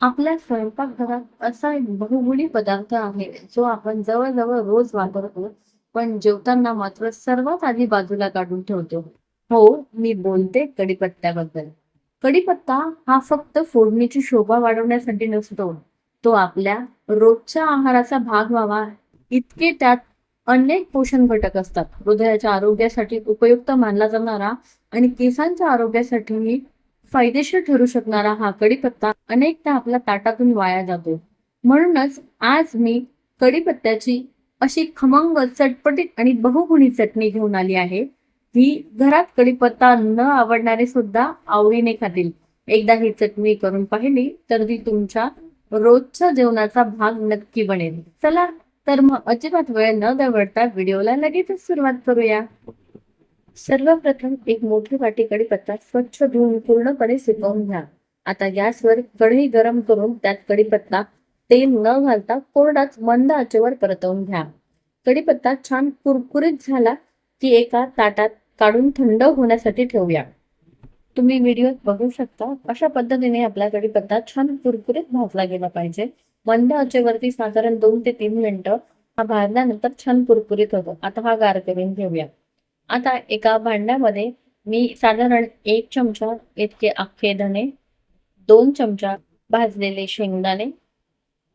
आपल्या स्वयंपाकघरात असा एक बहुमुखी पदार्थ आहे जो आपण जवळजवळ रोज वापरतो, पण जेवताना मात्र सर्वात आधी बाजूला काढून ठेवतो. हो, मी बोलते कढीपत्त्याबद्दल. कढीपत्ता हा फक्त फोडणीची शोभा वाढवण्यासाठी नसतो, तो आपल्या रोजच्या आहाराचा भाग व्हावा इतके त्यात अनेक पोषण घटक असतात. हृदयाच्या आरोग्यासाठी उपयुक्त मानला जाणारा आणि केसांच्या आरोग्यासाठीही फायदेशीर ठरू शकणारा हा कढीपत्ता अनेकदा आपल्या ताटातून वाया जातो. म्हणूनच आज मी कढीपत्त्याची अशी खमंग, चटपटीत आणि बहुगुणी चटणी घेऊन आली आहे. ही घरात कढीपत्ता न आवडणारे सुद्धा आवडीने खातील. एकदा ही चटणी करून पाहिली तर ती तुमच्या रोजच्या जेवणाचा भाग नक्की बनेल. चला तर मग अजिबात वेळ न दवडता व्हिडिओला लगेचच सुरुवात करूया. सर्वप्रथम एक मोठी वाटी कढीपत्ता स्वच्छ धुवून पूर्णपणे सुकवून घ्या. आता गॅसवर कढई गरम करून त्यात कढीपत्ता तेल न घालता कोरडाच मंद आचेवर परतवून घ्या. कढीपत्ता छान कुरकुरीत झाला की एका ताटात काढून थंड होण्यासाठी ठेवूया. तुम्ही व्हिडिओत बघू शकता अशा पद्धतीने आपला कढीपत्ता छान कुरकुरीत भाजला गेला पाहिजे. मंद आचेवरती साधारण 2 ते 3 मिनिटं हा भाजल्यानंतर छान कुरकुरीत होतो. आता हा गार करून घेऊया. आता एका भांड्यामध्ये मी साधारण 1 चमचा इतके अख्खे धने, 2 चमचा भाजलेले शेंगदाणे,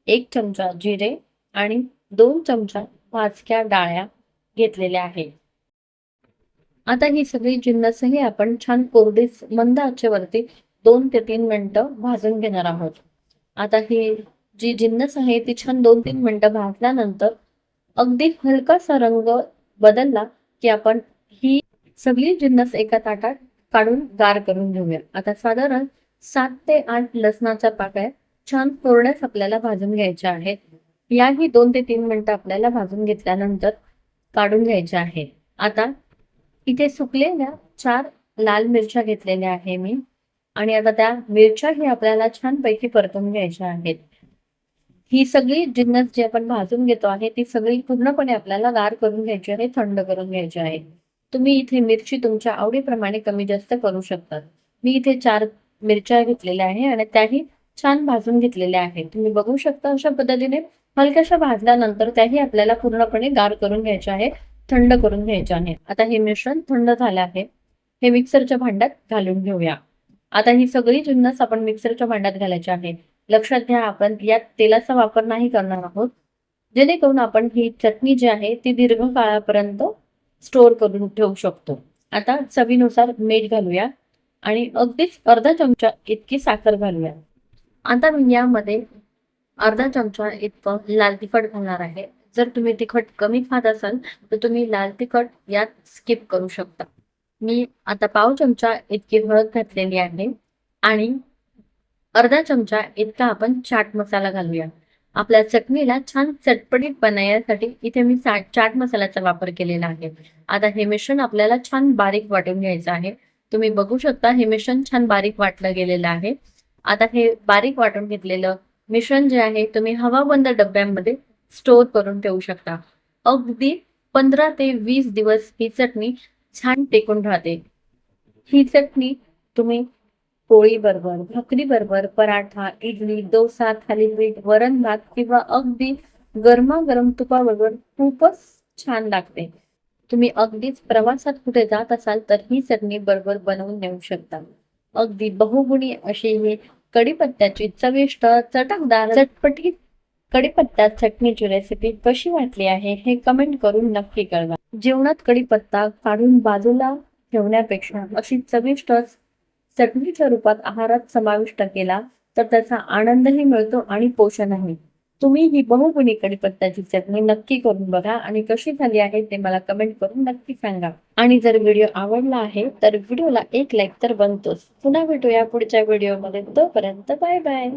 1 चमचा जिरे आणि 2 चमचा भाजक्या डाळ्या घेतलेल्या आहे. आता ही सगळी जिन्नसही आपण छान कोरडीच मंद आचेवरती 2 ते 3 मिनिटं भाजून घेणार आहोत. आता ही जी जिन्नस आहे ती छान 2-3 मिनिटं भाजल्यानंतर अगदी हलकासा रंग बदलला की आपण ही सगळी जिन्नस एका ताटात काढून गार करून घेऊया. आता साधारण 7 ते 8 लसणाच्या पाकळ्या छान कोरड्याच आपल्याला भाजून घ्यायच्या आहेत. याही 2 ते 3 मिनिटं आपल्याला भाजून घेतल्यानंतर काढून घ्यायच्या आहेत. आता इथे सुकलेल्या 4 लाल मिरच्या घेतलेल्या आहे मी आणि आता त्या मिरच्याही आपल्याला छानपैकी परतून घ्यायच्या आहेत. ही सगळी जिन्नस जी आपण भाजून घेतो आहे ती सगळी पूर्णपणे आपल्याला गार करून घ्यायची आहे, थंड करून घ्यायची आहे. तुम्ही इथे मिरची तुमच्या आवडीप्रमाणे कमी जास्त करू शकतात. मी इथे 4 मिरच्या घेतलेल्या आहे आणि त्याही छान भाजून घेतलेल्या आहेत. तुम्ही बघू शकता अशा पद्धतीने हलक्याशा भाजल्यानंतर त्याही आपल्याला पूर्णपणे गार करून घ्यायच्या आहे, थंड करून घ्यायच्या आहे. आता हे मिश्रण थंड झाले आहे. हे मिक्सरच्या भांड्यात घालून घेऊया. आता ही सगळी जिन्नस आपण मिक्सरच्या भांड्यात घालायची आहे. लक्षात घ्या आपण यात तेलाचा वापर नाही करणार आहोत, जेणेकरून आपण ही चटणी जी आहे ती दीर्घकाळापर्यंत स्टोअर करून ठेवू शकतो. आता चवीनुसार मीठ घालूया आणि अगदीच अर्धा चमचा इतकी साखर घालूया. आता मी यामध्ये अर्धा चमचा इतकं लाल तिखट घालणार आहे. जर तुम्ही तिखट कमी खात असाल तर तुम्ही लाल तिखट यात स्किप करू शकता. मी आता पाव चमचा इतकी हळद घातलेली आहे आणि अर्धा चमचा इतका आपण चाट मसाला घालूया. आपल्या चटणीला छान चटपटीत बनवण्यासाठी इथे मी चाट मसाल्याचा वापर केलेला आहे. आता हे मिश्रण आपल्याला छान बारीक वाटून घ्यायचं आहे. तुम्ही बघू शकता हे मिश्रण छान बारीक वाटलं गेलेलं आहे. आता हे बारीक वाटून घेतलेलं मिश्रण जे आहे तुम्ही हवाबंद डब्यांमध्ये स्टोअर करून ठेवू शकता. अगदी 15 ते 20 दिवस ही चटणी छान टिकून राहते. ही चटणी तुम्ही पोळी बरोबर, भाकरी बरोबर, पराठा, इडली, डोसा, थालीपीठ, वरण भात किंवा अगदी गरमागरम तुपाबरोबर खूपच छान लागते. तुम्ही अगदीच प्रवासात कुठे जात असाल तर ही चटणी बरोबर बनवून नेऊ शकता. अगदी बहुगुणी अशी ही कढीपत्त्याची चविष्ट, चटकदार, चटपटीत कढीपत्ता चटणीची रेसिपी कशी वाटली आहे हे कमेंट करून नक्की कळवा. जेवणात कढीपत्ता काढून बाजूला ठेवण्यापेक्षा अशी चविष्ट चटणीच्या रूपात आहारात समाविष्ट केला तर त्याचा आनंदही मिळतो आणि पोषणही. तुम्ही ही बहुगुणी कढीपत्त्याची चटणी नक्की करून बघा आणि कशी झाली आहे ते मला कमेंट करून नक्की सांगा. आणि जर व्हिडिओ आवडला आहे तर व्हिडिओला एक लाईक तर बनतोच. पुन्हा भेटूया पुढच्या व्हिडिओमध्ये. तोपर्यंत बाय बाय.